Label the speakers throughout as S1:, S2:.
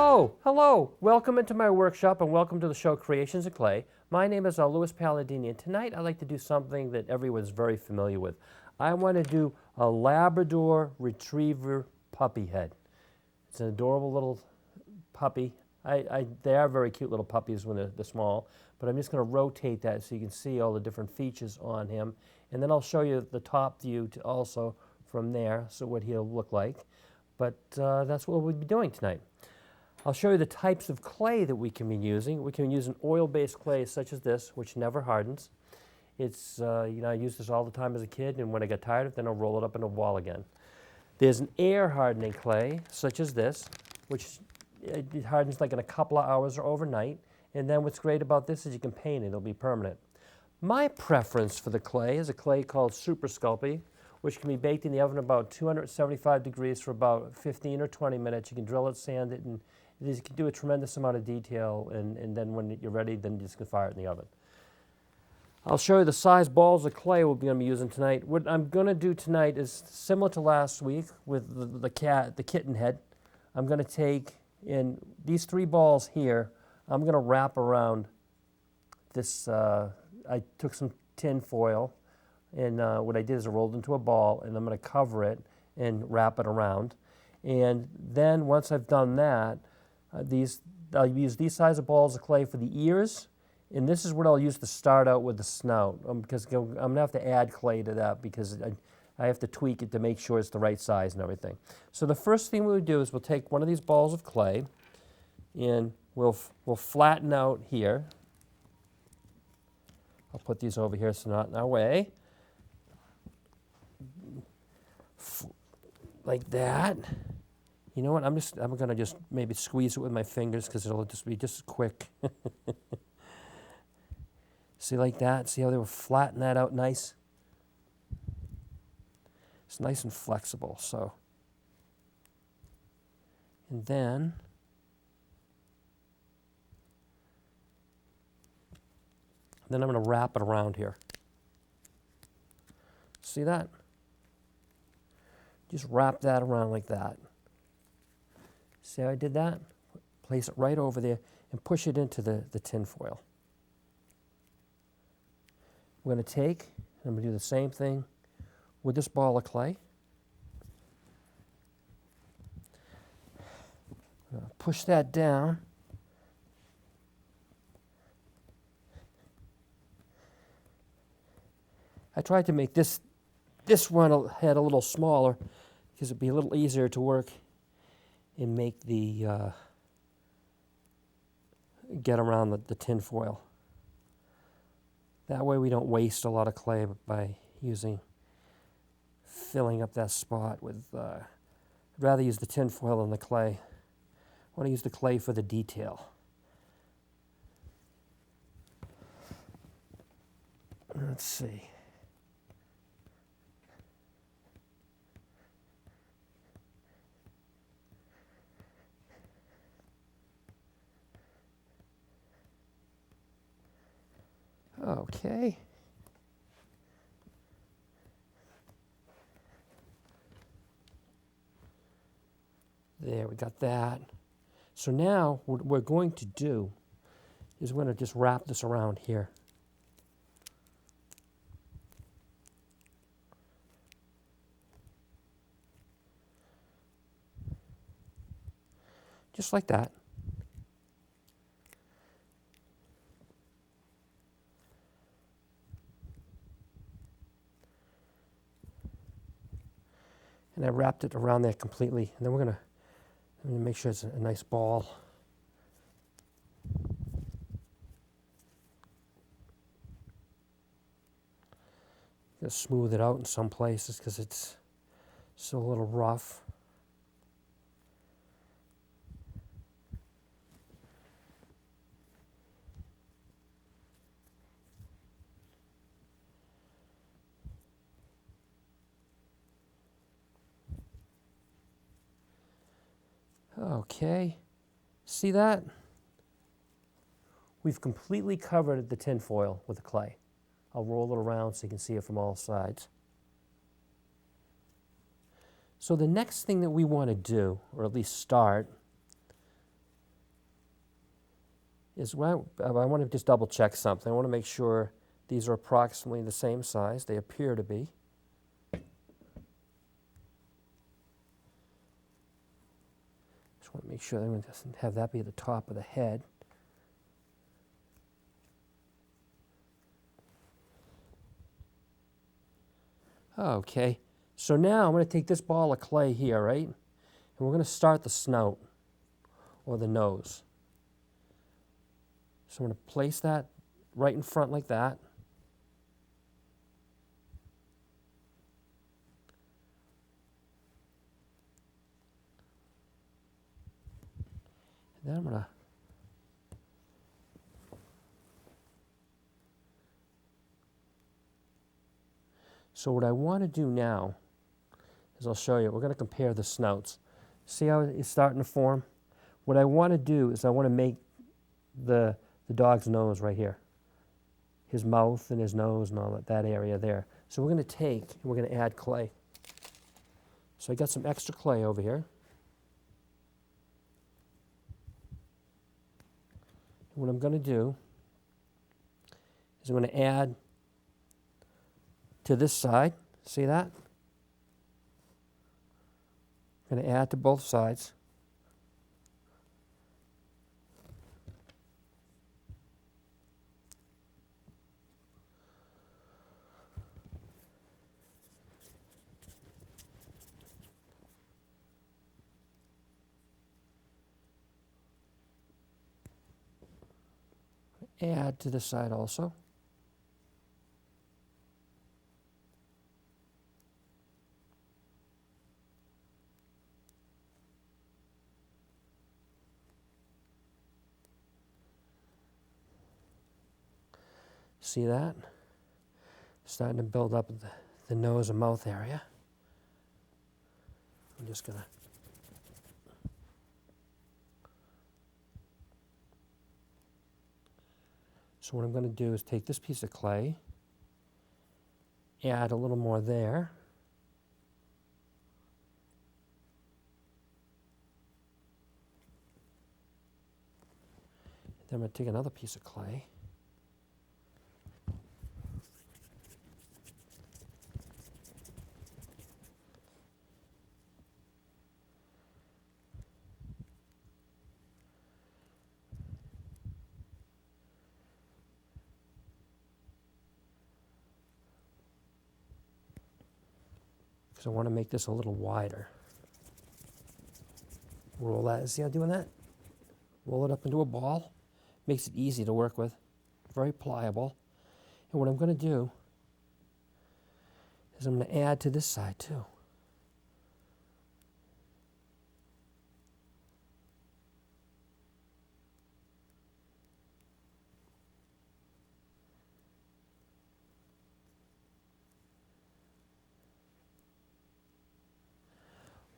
S1: Oh, hello. Welcome into my workshop and welcome to the show Creations of Clay. My name is Louis Palladini, and tonight I'd like to do something that everyone's very familiar with. I want to do a Labrador Retriever Puppy Head. It's an adorable little puppy. They are very cute little puppies when they're small, but I'm just going to rotate that so you can see all the different features on him. And then I'll show you the top view also from there, so what he'll look like. But that's what we'll be doing tonight. I'll show you the types of clay that we can be using. We can use an oil-based clay such as this, which never hardens. It's, I used this all the time as a kid, and when I got tired of it, then I'll roll it up in a wall again. There's an air-hardening clay, such as this, which it hardens like in a couple of hours or overnight. And then what's great about this is you can paint it. It'll be permanent. My preference for the clay is a clay called Super Sculpey, which can be baked in the oven about 275 degrees for about 15 or 20 minutes. You can drill it, sand it, and you can do a tremendous amount of detail, and then when you're ready, then you just can fire it in the oven. I'll show you the size balls of clay we're going to be using tonight. What I'm going to do tonight is similar to last week with the kitten head. I'm going to take in these 3 balls here. I'm going to wrap around this. I took some tin foil, and what I did is I rolled into a ball, and I'm going to cover it and wrap it around. And then once I've done that, I'll use these size of balls of clay for the ears, and this is what I'll use to start out with the snout, because I'm going to have to add clay to that because I have to tweak it to make sure it's the right size and everything. So the first thing we'll do is we'll take one of these balls of clay, and we'll flatten out here. I'll put these over here so not in our way. Like that. You know what, I'm going to just maybe squeeze it with my fingers because it'll just be just quick. See, like that? See how they will flatten that out nice? It's nice and flexible, so. And then I'm going to wrap it around here. See that? Just wrap that around like that. See how I did that? Place it right over there and push it into the tin foil. We're going to take, and I'm going to do the same thing with this ball of clay. Push that down. I tried to make this one head a little smaller because it'd be a little easier to work and make the get around the tin foil. That way we don't waste a lot of clay by filling up that spot with, I'd rather use the tin foil than the clay. I want to use the clay for the detail. Let's see. Okay. There, we got that. So now what we're going to do is we're going to just wrap this around here. Just like that. And I wrapped it around there completely. And then we're going to make sure it's a nice ball. Going to smooth it out in some places because it's still a little rough. Okay, see that? We've completely covered the tin foil with the clay. I'll roll it around so you can see it from all sides. So the next thing that we want to do, or at least start, is I want to just double check something. I want to make sure these are approximately the same size. They appear to be. Just want to make sure that doesn't have that be the top of the head. Okay, so now I'm going to take this ball of clay here, right? And we're going to start the snout or the nose. So I'm going to place that right in front like that. And then I'm going to So what I want to do now is I'll show you. We're going to compare the snouts. See how it's starting to form? What I want to do is I want to make the dog's nose right here. His mouth and his nose and all that area there. So we're going to take and we're going to add clay. So I got some extra clay over here. And what I'm going to do is I'm going to add to this side. See that? I'm going to add to both sides. Add to the side also. See that? Starting to build up the nose and mouth area. I'm just going to So what I'm going to do is take this piece of clay, add a little more there. Then I'm going to take another piece of clay. Because I want to make this a little wider. Roll that. See how I'm doing that? Roll it up into a ball. Makes it easy to work with. Very pliable. And what I'm going to do is I'm going to add to this side too.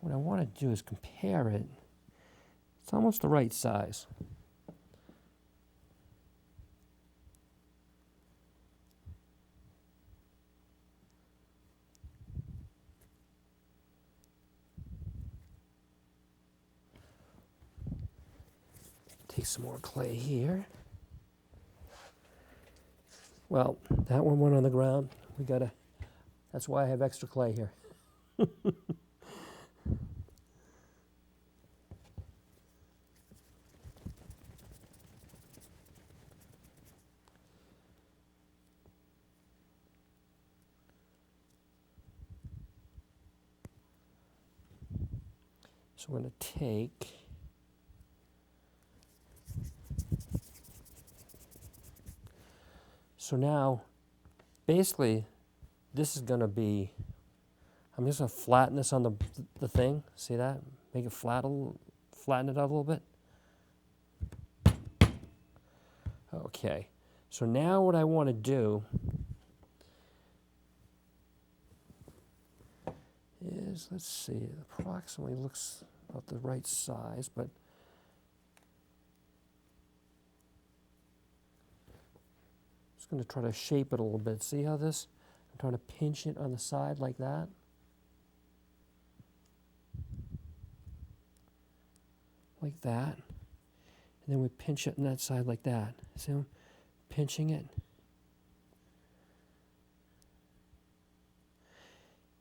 S1: What I want to do is compare it. It's almost the right size. Take some more clay here. Well, that one went on the ground. That's why I have extra clay here. So we're going to take So now, basically, this is going to be, I'm just going to flatten this on the thing. See that? Make it flatten it out a little bit. Okay, so now what I want to do is, let's see, it approximately looks about the right size, but I'm going to try to shape it a little bit. See how this? I'm trying to pinch it on the side like that. Like that. And then we pinch it on that side like that. See, I'm pinching it.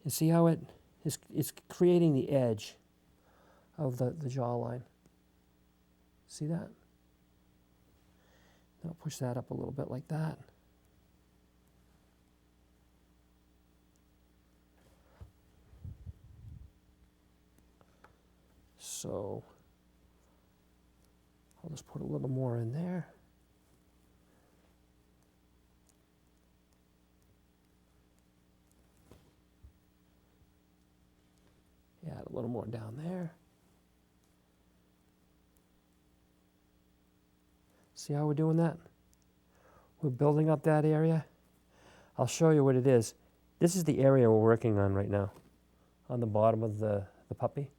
S1: And see how it's creating the edge of the jawline. See that? Then I'll push that up a little bit like that. So I'll just put a little more in there. Add a little more down there. See how we're doing that? We're building up that area. I'll show you what it is. This is the area we're working on right now, on the bottom of the puppy.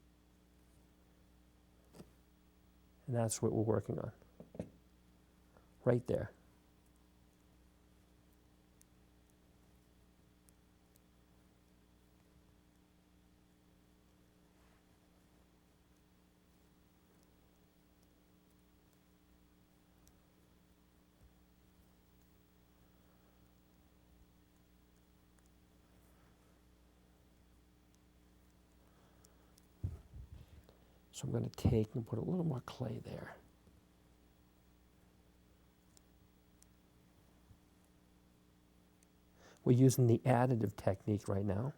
S1: And that's what we're working on, right there. So I'm going to take and put a little more clay there. We're using the additive technique right now.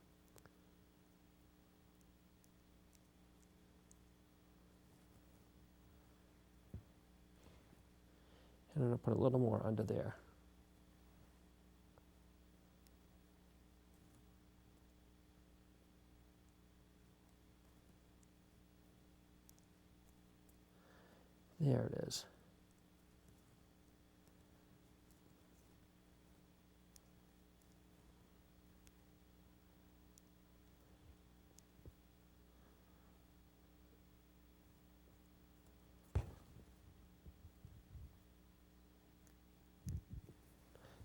S1: And I'm going to put a little more under there. There it is.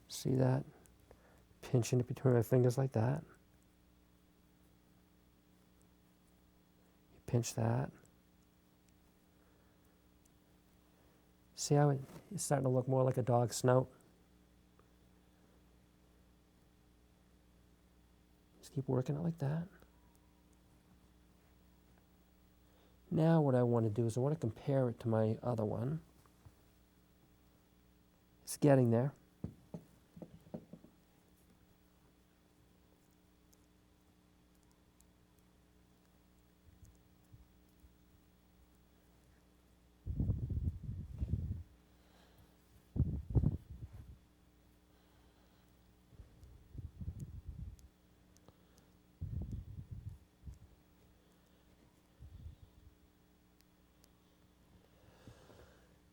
S1: See that? Pinching it between my fingers like that. You pinch that. See how it's starting to look more like a dog's snout? Just keep working it like that. Now what I want to do is I want to compare it to my other one. It's getting there.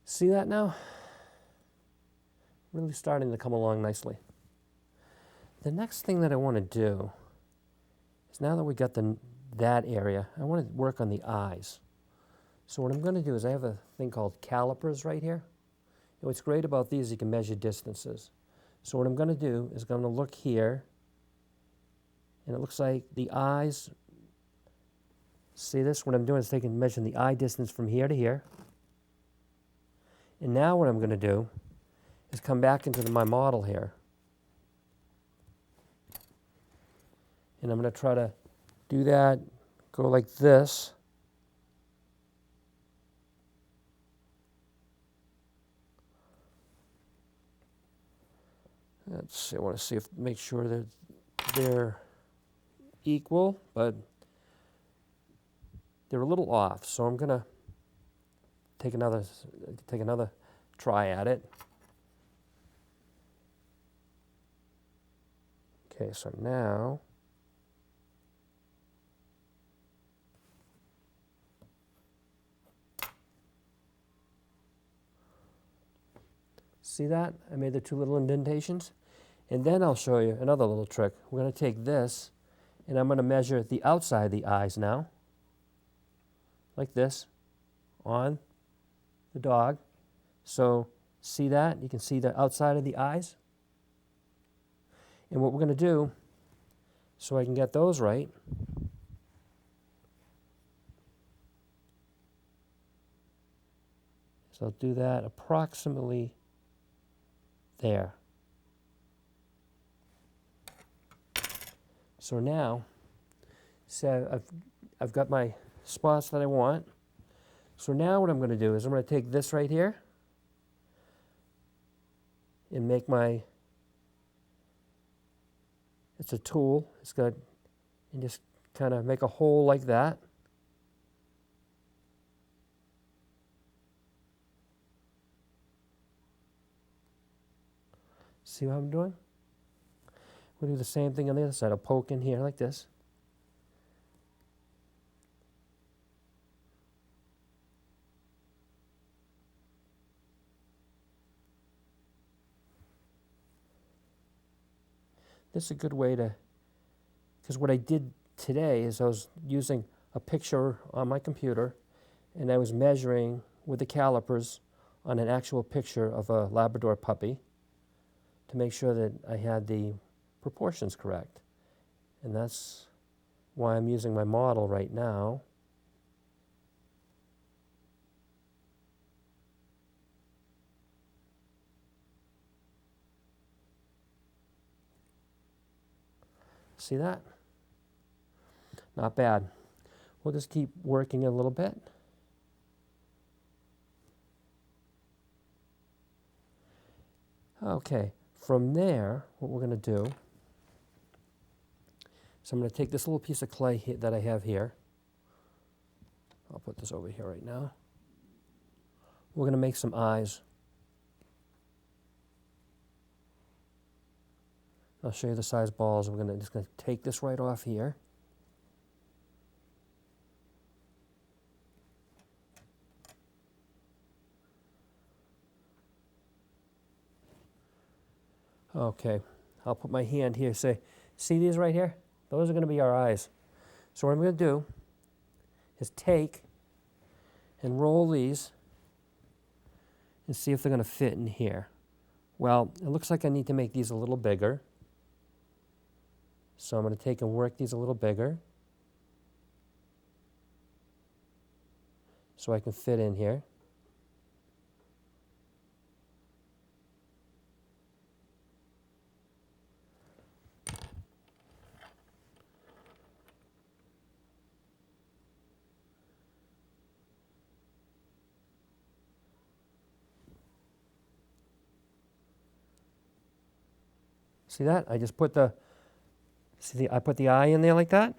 S1: See that now? Really starting to come along nicely. The next thing that I want to do is, now that we got that area, I want to work on the eyes. So what I'm going to do is I have a thing called calipers right here. And what's great about these, you can measure distances. So what I'm going to do is I'm going to look here, and it looks like the eyes, see this? What I'm doing is measuring the eye distance from here to here. And now what I'm going to do is come back into my model here. And I'm going to try to do that, go like this. Let's see, I want to make sure that they're equal, but they're a little off. So I'm going to take another try at it. Okay, so now see that? I made the two little indentations. And then I'll show you another little trick. We're going to take this, and I'm going to measure the outside of the eyes now, like this, on the dog. So see that? You can see the outside of the eyes. And what we're going to do, so I can get those right, So I'll do that approximately there. So now, I've got my spots that I want. So now what I'm going to do is I'm going to take this right here and make it's a tool. It's got, and just kind of make a hole like that. See what I'm doing? We'll do the same thing on the other side. I'll poke in here like this. This is a good way to, because what I did today is I was using a picture on my computer and I was measuring with the calipers on an actual picture of a Labrador puppy to make sure that I had the proportions correct. And that's why I'm using my model right now. See that? Not bad. We'll just keep working a little bit. Okay, from there, what we're going to do is I'm going to take this little piece of clay that I have here. I'll put this over here right now. We're going to make some eyes. I'll show you the size balls. We're just going to take this right off here. Okay, I'll put my hand here. See these right here? Those are going to be our eyes. So what I'm going to do is take and roll these and see if they're going to fit in here. Well, it looks like I need to make these a little bigger. So I'm going to take and work these a little bigger so I can fit in here. See that? I just put I put the eye in there like that. And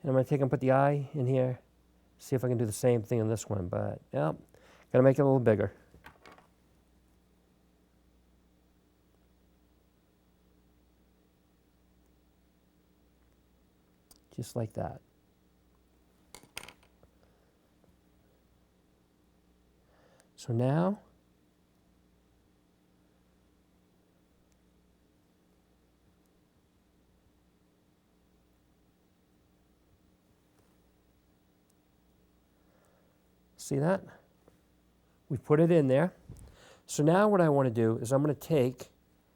S1: I'm going to take and put the eye in here. See if I can do the same thing on this one. But, yeah, got to make it a little bigger. Just like that. So now, see that? We put it in there. So now what I want to do is I'm going to take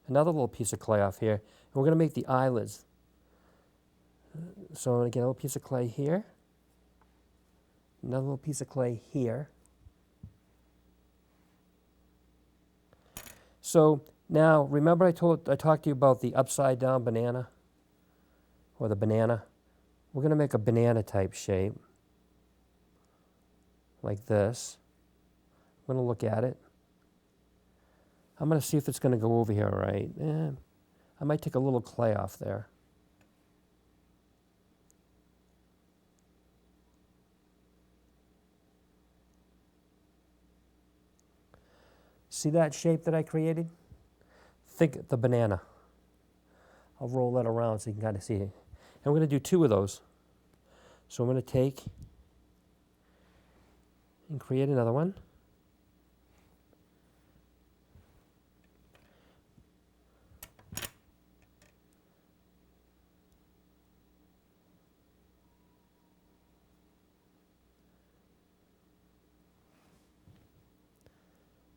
S1: another little piece of clay off here, and we're going to make the eyelids. So I'm going to get a little piece of clay here, another little piece of clay here. So now, remember I talked to you about the upside down banana, or the banana? We're going to make a banana type shape, like this. I'm going to look at it. I'm going to see if it's going to go over here all right. I might take a little clay off there. See that shape that I created? Think the banana. I'll roll that around so you can kind of see it. And we're going to do 2 of those. So I'm going to take and create another one.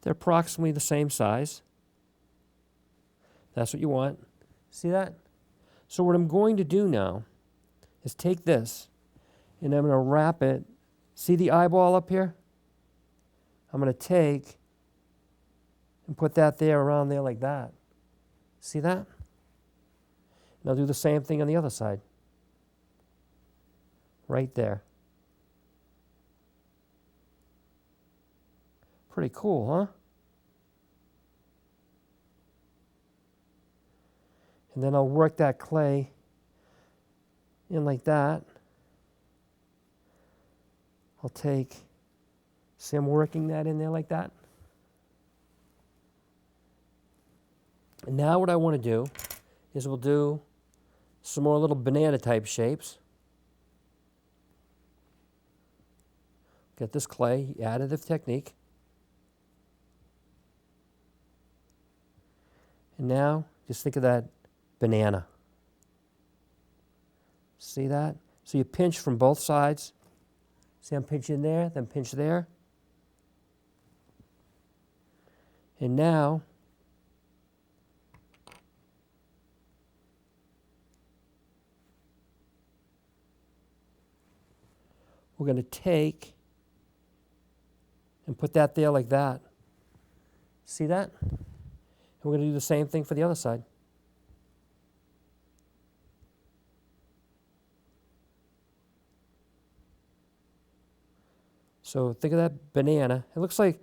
S1: They're approximately the same size. That's what you want. See that? So what I'm going to do now is take this and I'm going to wrap it. See the eyeball up here? I'm going to take and put that there around there like that. See that? And I'll do the same thing on the other side. Right there. Pretty cool, huh? And then I'll work that clay in like that. I'll take, see I'm working that in there like that. And now what I want to do is we'll do some more little banana type shapes. Get this clay, additive technique. And now just think of that banana. See that? So you pinch from both sides. See I'm pinching there, then pinch there. And now we're going to take and put that there like that. See that? And we're going to do the same thing for the other side. So think of that banana. It looks like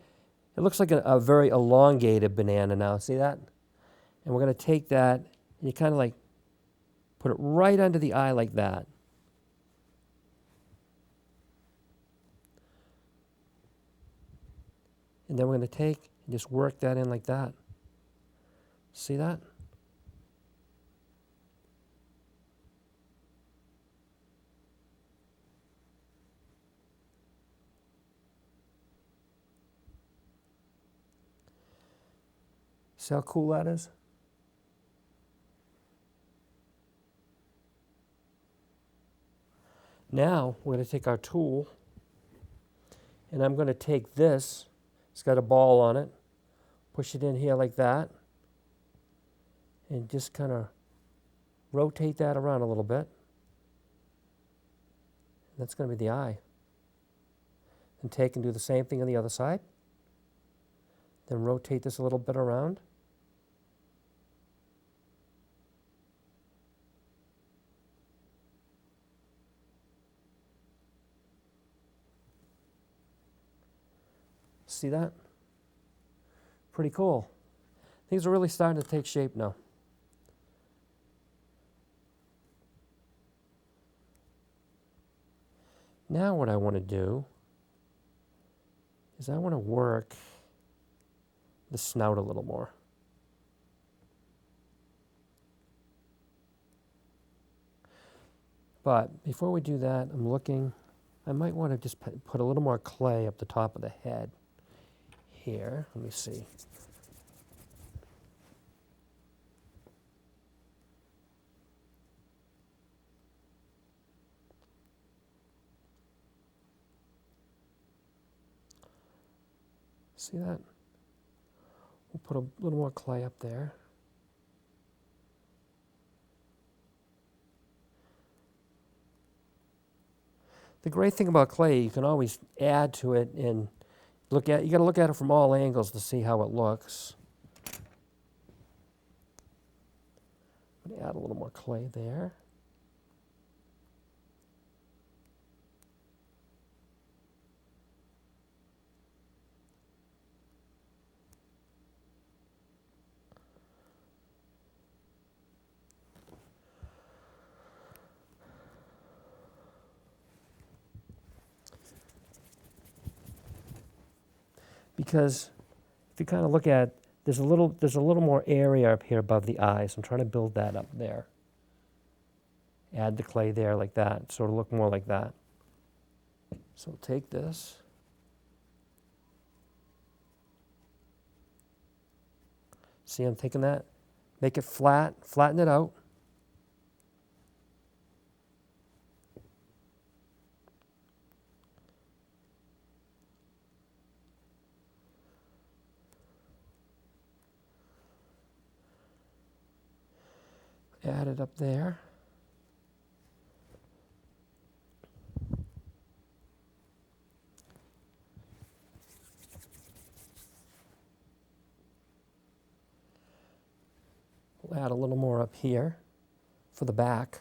S1: a very elongated banana now. See that? And we're going to take that and you kind of like put it right under the eye like that. And then we're going to take and just work that in like that. See that? See how cool that is? Now we're going to take our tool and I'm going to take this, it's got a ball on it, push it in here like that, and just kind of rotate that around a little bit. That's going to be the eye. And take and do the same thing on the other side. Then rotate this a little bit around. See that? Pretty cool. Things are really starting to take shape now. Now what I want to do is I want to work the snout a little more. But before we do that, I'm looking, I might want to just put a little more clay up the top of the head here. Let me see. See that? We'll put a little more clay up there. The great thing about clay, you can always add to it and you got to look at it from all angles to see how it looks. I'm going to add a little more clay there. Because if you kind of look at, there's a little more area up here above the eyes. I'm trying to build that up there. Add the clay there like that, so it'll look more like that. So take this. See, I'm taking that, make it flat, flatten it out. Add it up there. We'll add a little more up here for the back.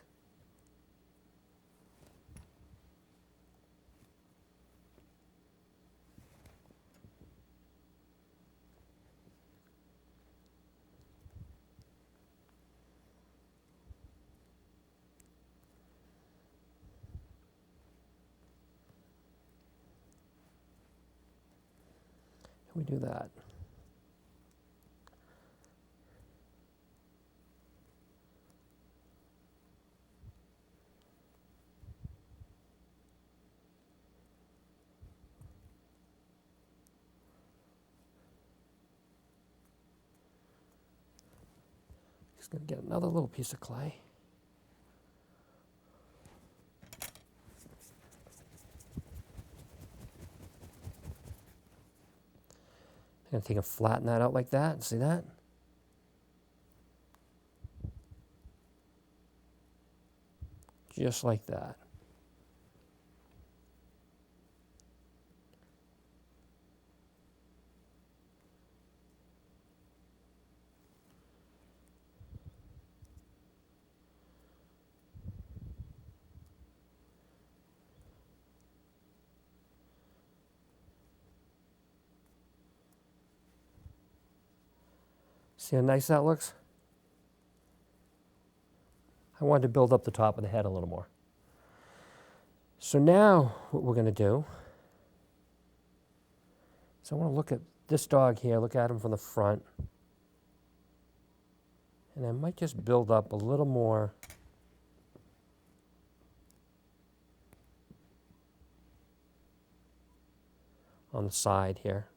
S1: We do that. Just going to get another little piece of clay. I'm going to take and flatten that out like that. See that? Just like that. See how nice that looks? I wanted to build up the top of the head a little more. So now what we're going to do is I want to look at this dog here, look at him from the front. And I might just build up a little more on the side here.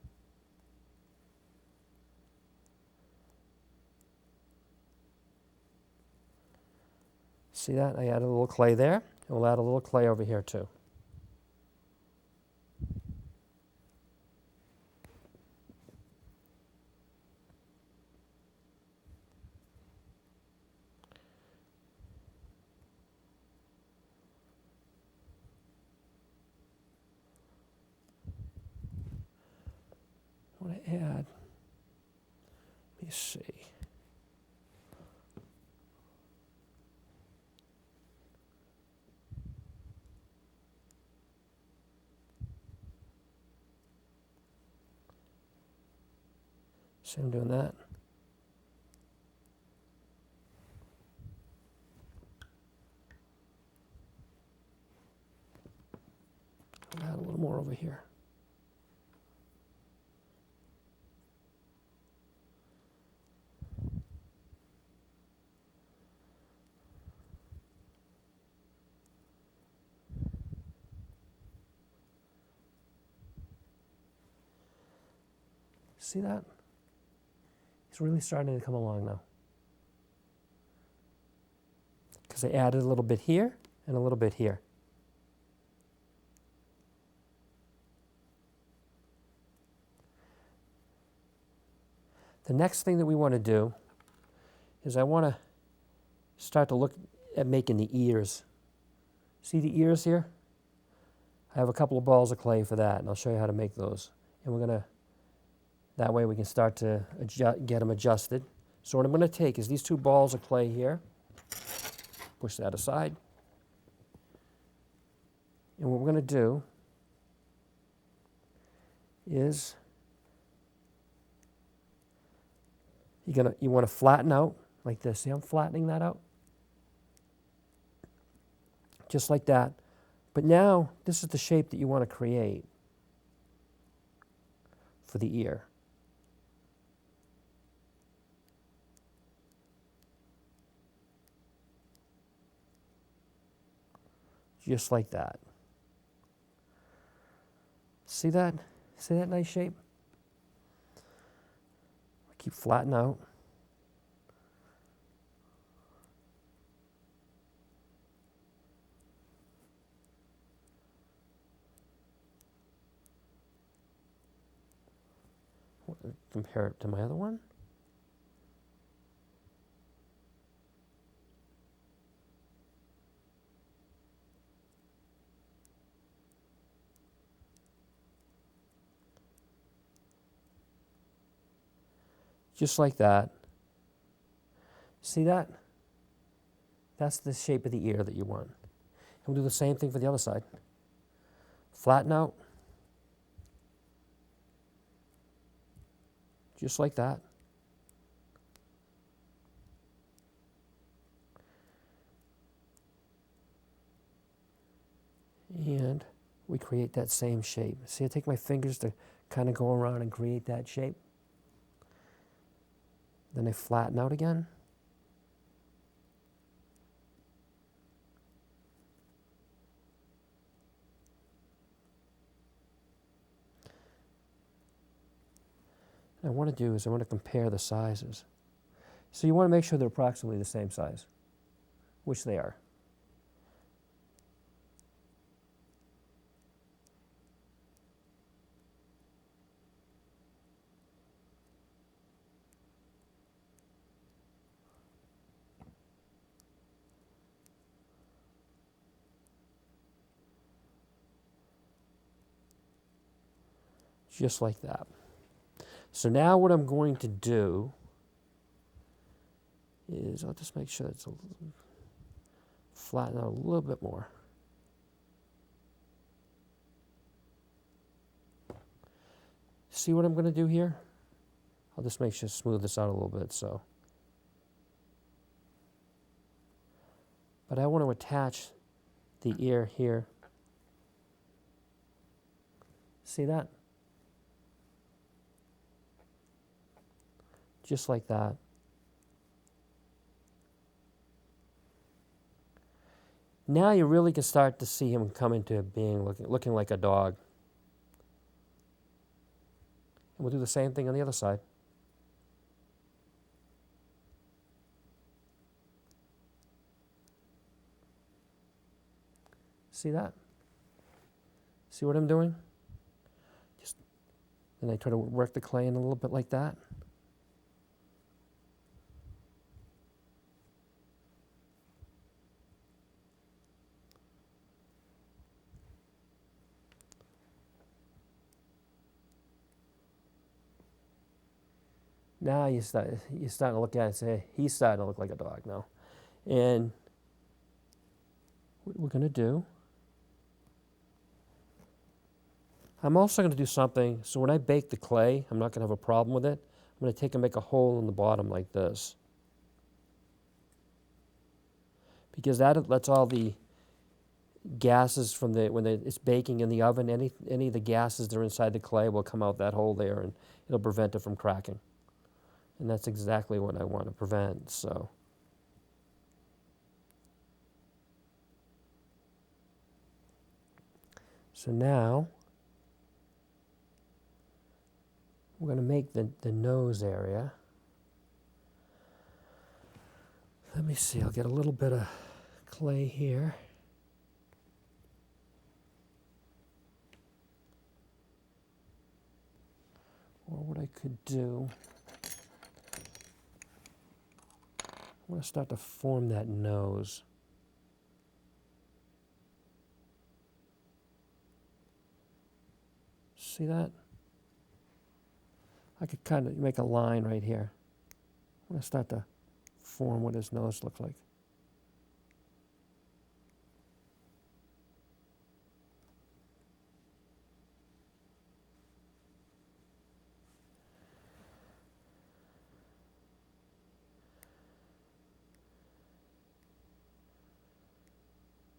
S1: See that? I added a little clay there, and we'll add a little clay over here too. I want to add, let me see. See I'm doing that? I'll add a little more over here. See that? It's really starting to come along now. Because I added a little bit here and a little bit here. The next thing that we want to do is I want to start to look at making the ears. See the ears here? I have a couple of balls of clay for that, and I'll show you how to make those. And we're going to, that way we can start to get them adjusted. So what I'm going to take is these two balls of clay here, push that aside. And what we're going to do is you want to flatten out like this. See, I'm flattening that out. Just like that. But now, this is the shape that you want to create for the ear. Just like that. See that? See that nice shape? Keep flattening out. Compare it to my other one. Just like that. See that? That's the shape of the ear that you want. And we'll do the same thing for the other side. Flatten out. Just like that. And we create that same shape. See, I take my fingers to kind of go around and create that shape. Then I flatten out again. What I want to do is I want to compare the sizes. So you want to make sure they're approximately the same size, which they are. Just like that. So now what I'm going to do is I'll just make sure it's a flatten out a little bit more. See what I'm going to do here? I'll just make sure to smooth this out a little bit. But I want to attach the ear here. See that? Just like that. Now you really can start to see him come into being looking like a dog. And we'll do the same thing on the other side. See that? See what I'm doing? Then I try to work the clay in a little bit like that. Now you're starting to look at it and say, he's starting to look like a dog now. And what we're going to do, I'm also going to do something, so when I bake the clay, I'm not going to have a problem with it. I'm going to take and make a hole in the bottom like this. Because that lets all the gases from when it's baking in the oven, any of the gases that are inside the clay will come out that hole there, and it'll prevent it from cracking. And that's exactly what I want to prevent. So now we're going to make the nose area. Let me see, I'll get a little bit of clay here. Or what I could do, I want to start to form that nose. See that? I could kind of make a line right here. I want to start to form what his nose looks like.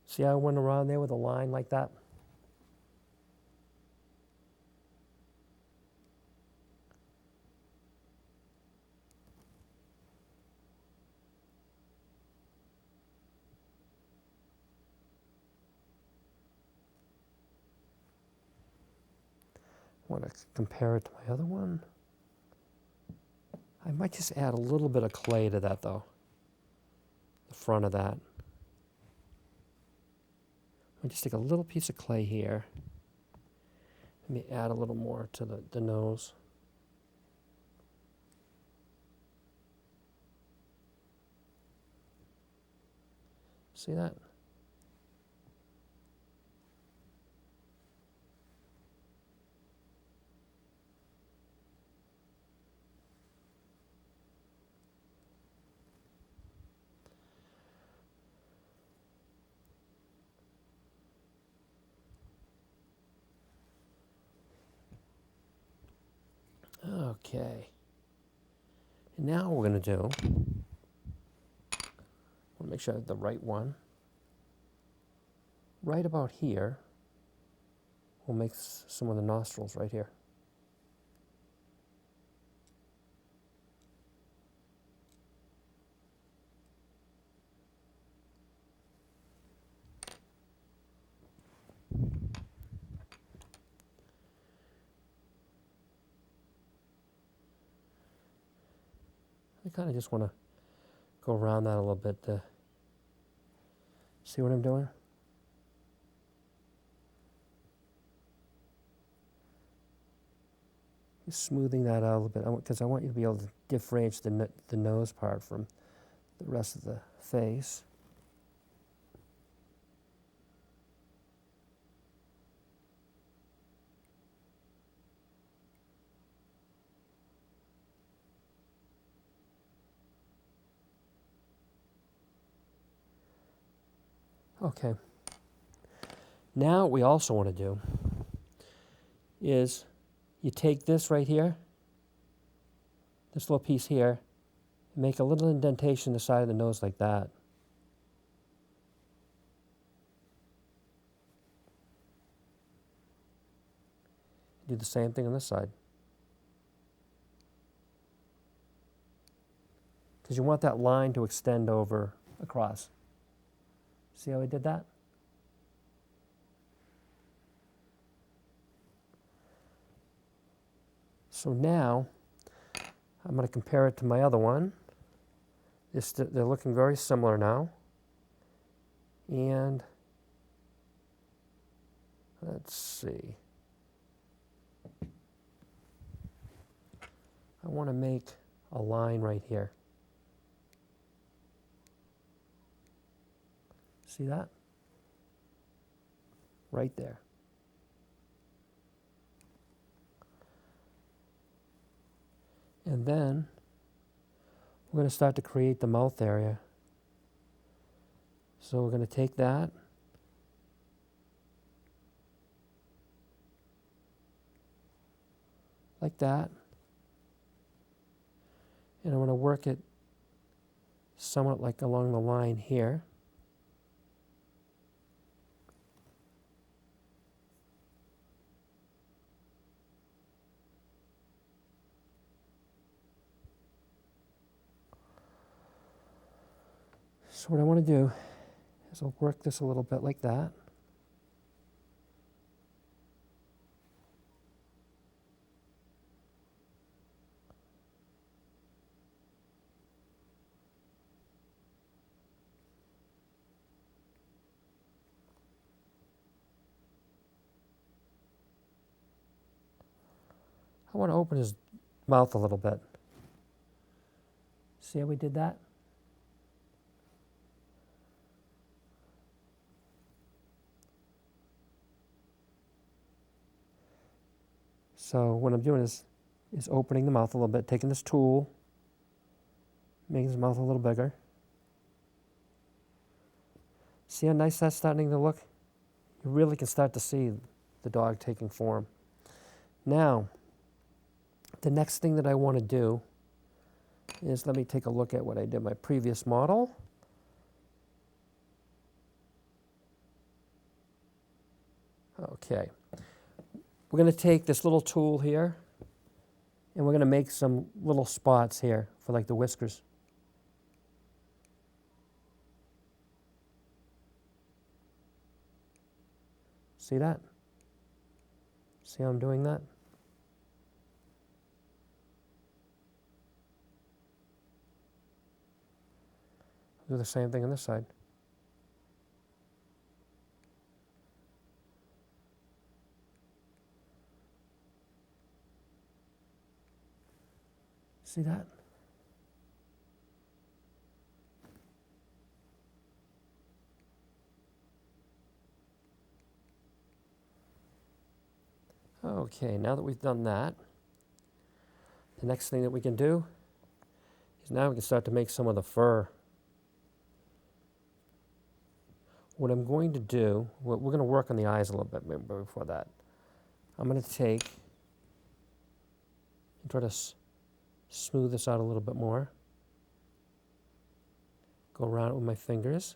S1: See how I went around there with a line like that? I want to compare it to my other one. I might just add a little bit of clay to that though, the front of that. I'll just take a little piece of clay here. Let me add a little more to the nose. See that? Okay. And now what we're going to do, I want to make sure I have the right one. Right about here, we'll make some of the nostrils right here. I kind of just want to go around that a little bit to see what I'm doing. Just smoothing that out a little bit because I want you to be able to differentiate the nose part from the rest of the face. Okay. Now what we also want to do is you take this right here, this little piece here, and make a little indentation in the side of the nose like that. Do the same thing on this side. Because you want that line to extend over across. See how I did that? So now, I'm going to compare it to my other one. They're looking very similar now. And let's see. I want to make a line right here. See that? Right there. And then we're going to start to create the mouth area. So we're going to take that, like that, and I'm going to work it somewhat like along the line here. So what I want to do is I'll work this a little bit like that. I want to open his mouth a little bit. See how we did that? So what I'm doing is opening the mouth a little bit, taking this tool, making his mouth a little bigger. See how nice that's starting to look? You really can start to see the dog taking form. Now, the next thing that I want to do is, let me take a look at what I did in my previous model. Okay. We're going to take this little tool here, and we're going to make some little spots here for like the whiskers. See that? See how I'm doing that? Do the same thing on this side. See that? Okay, now that we've done that, the next thing that we can do is now we can start to make some of the fur. What I'm going to do, we're going to work on the eyes a little bit before that. I'm going to take and try to smooth this out a little bit more. Go around it with my fingers.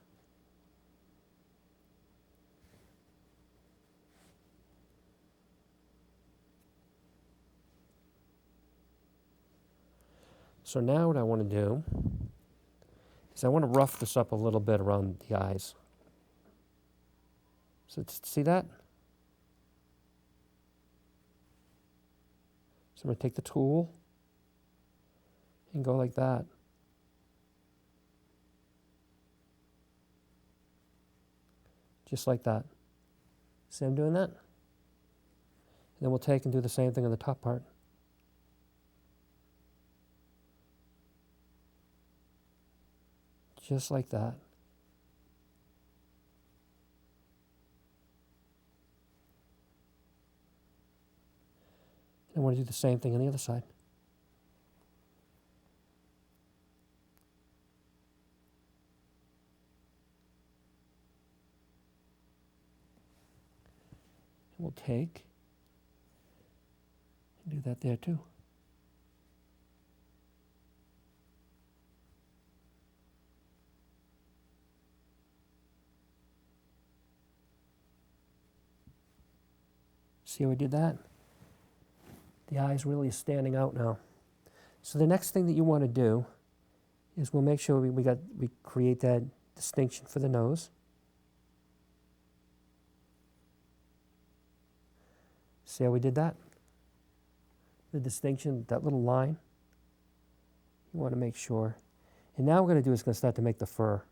S1: So now what I want to do is I want to rough this up a little bit around the eyes. So see that? So I'm going to take the tool and go like that. Just like that. See I'm doing that? And then we'll take and do the same thing on the top part. Just like that. And I want to do the same thing on the other side. And we'll take and do that there too. See how we did that? The eye's really standing out now. So the next thing that you want to do is we'll make sure we create that distinction for the nose. See how we did that? The distinction, that little line. You want to make sure. And now what we're going to do is going to start to make the fur.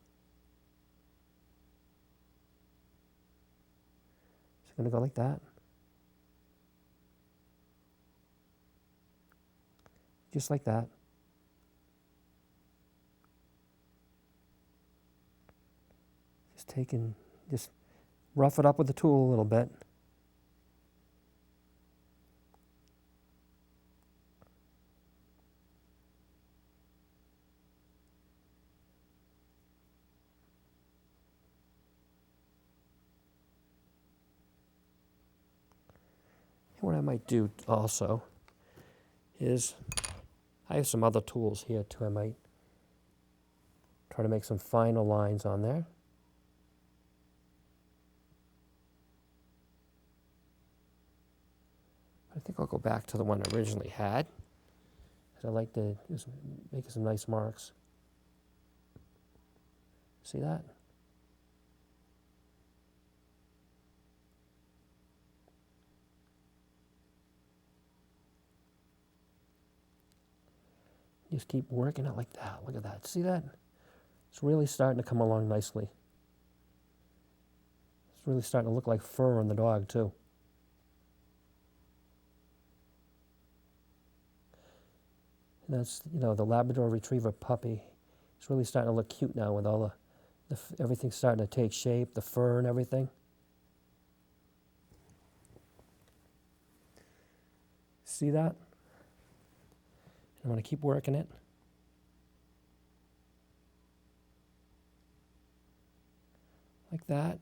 S1: So I'm going to go like that. Just like that. Just rough it up with the tool a little bit. And what I might do also is I have some other tools here too. I might try to make some finer lines on there. I think I'll go back to the one I originally had, because I like to just make some nice marks. See that? Just keep working it like that. Look at that. See that? It's really starting to come along nicely. It's really starting to look like fur on the dog too. And that's, you know, the Labrador Retriever Puppy. It's really starting to look cute now with all everything starting to take shape, the fur and everything. See that? I want to keep working it. Like that.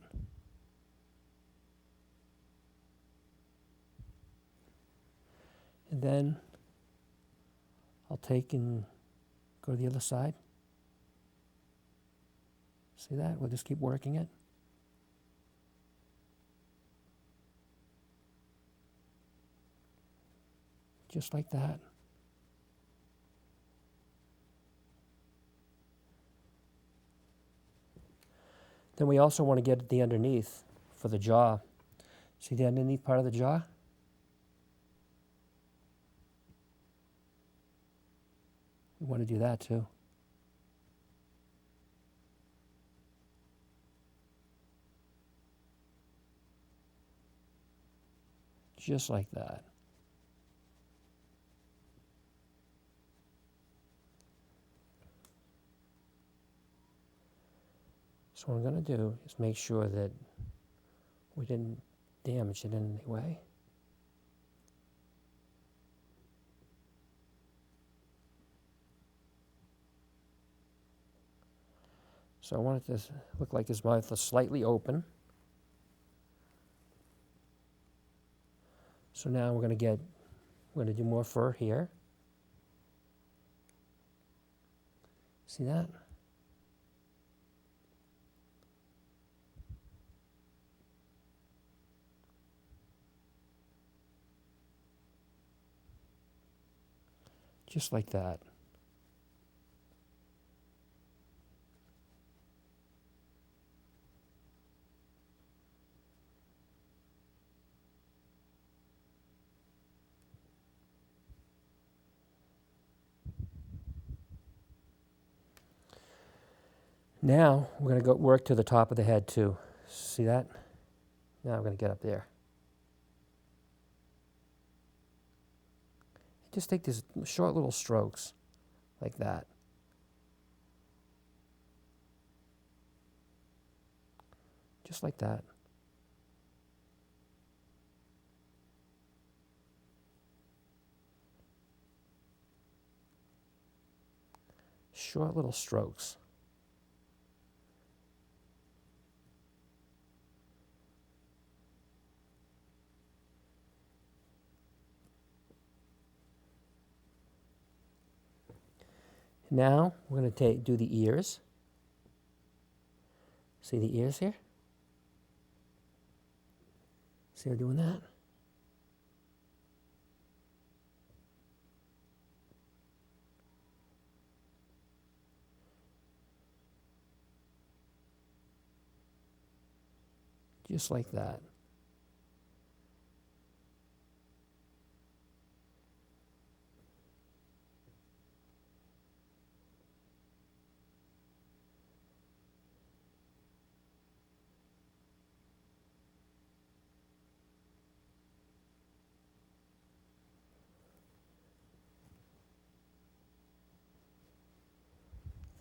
S1: And then I'll take and go to the other side. See that? We'll just keep working it. Just like that. Then we also want to get the underneath for the jaw. See the underneath part of the jaw? We want to do that too. Just like that. So what I'm going to do is make sure that we didn't damage it in any way. So I want it to look like his mouth is slightly open. So now we're going to do more fur here. See that? Just like that. Now we're going to go work to the top of the head too. See that? Now I'm going to get up there. Just take these short little strokes like that. Just like that. Short little strokes. Now we're going to do the ears. See the ears here? See her doing that? Just like that.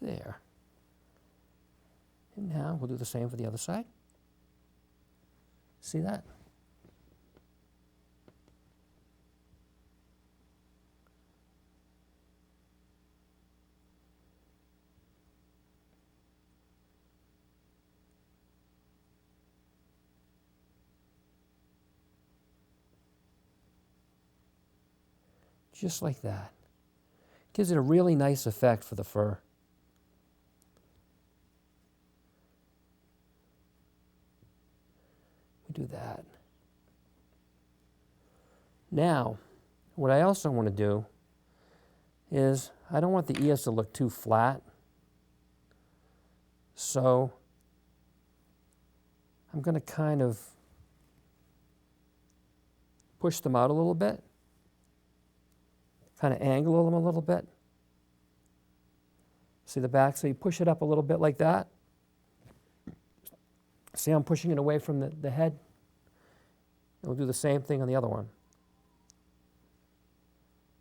S1: There. And now we'll do the same for the other side. See that? Just like that. Gives it a really nice effect for the fur. We do that. Now, what I also want to do is I don't want the ears to look too flat. So I'm going to kind of push them out a little bit. Kind of angle them a little bit. See the back? So you push it up a little bit like that. See, I'm pushing it away from the head. And we'll do the same thing on the other one.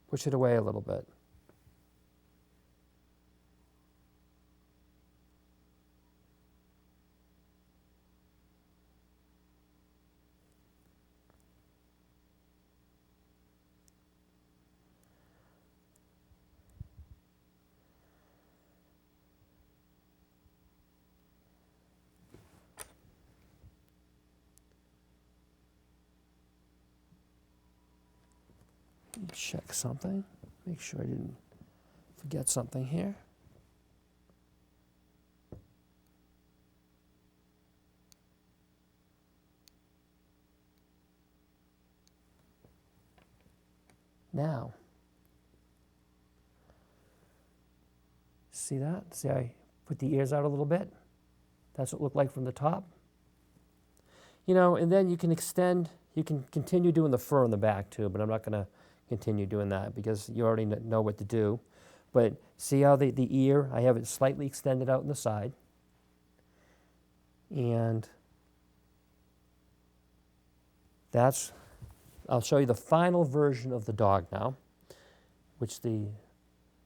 S1: Push it away a little bit. Check something. Make sure I didn't forget something here. Now, see that? See I put the ears out a little bit? That's what it looked like from the top. You know, and then you can extend, you can continue doing the fur on the back too, but I'm not going to continue doing that because you already know what to do. But see how the ear, I have it slightly extended out in the side. And that's, I'll show you the final version of the dog now, which the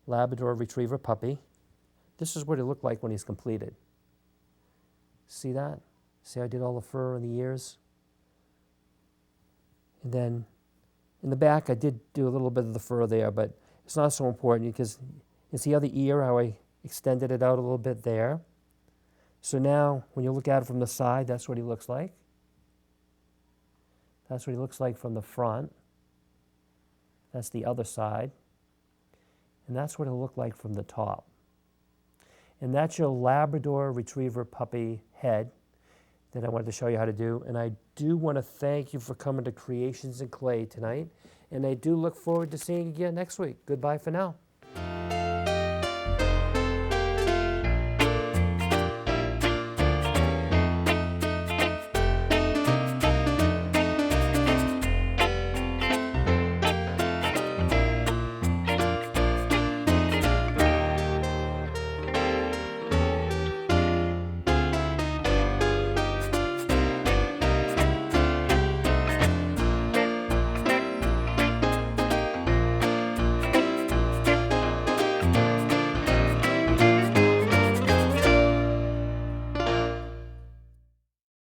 S1: Labrador Retriever Puppy. This is what it looked like when he's completed. See that? See how I did all the fur on the ears? And then in the back, I did do a little bit of the fur there, but it's not so important because you see how the ear, how I extended it out a little bit there. So now, when you look at it from the side, that's what he looks like. That's what he looks like from the front. That's the other side. And that's what he'll look like from the top. And that's your Labrador Retriever Puppy Head that I wanted to show you how to do. And I do want to thank you for coming to Creations in Clay tonight. And I do look forward to seeing you again next week. Goodbye for now.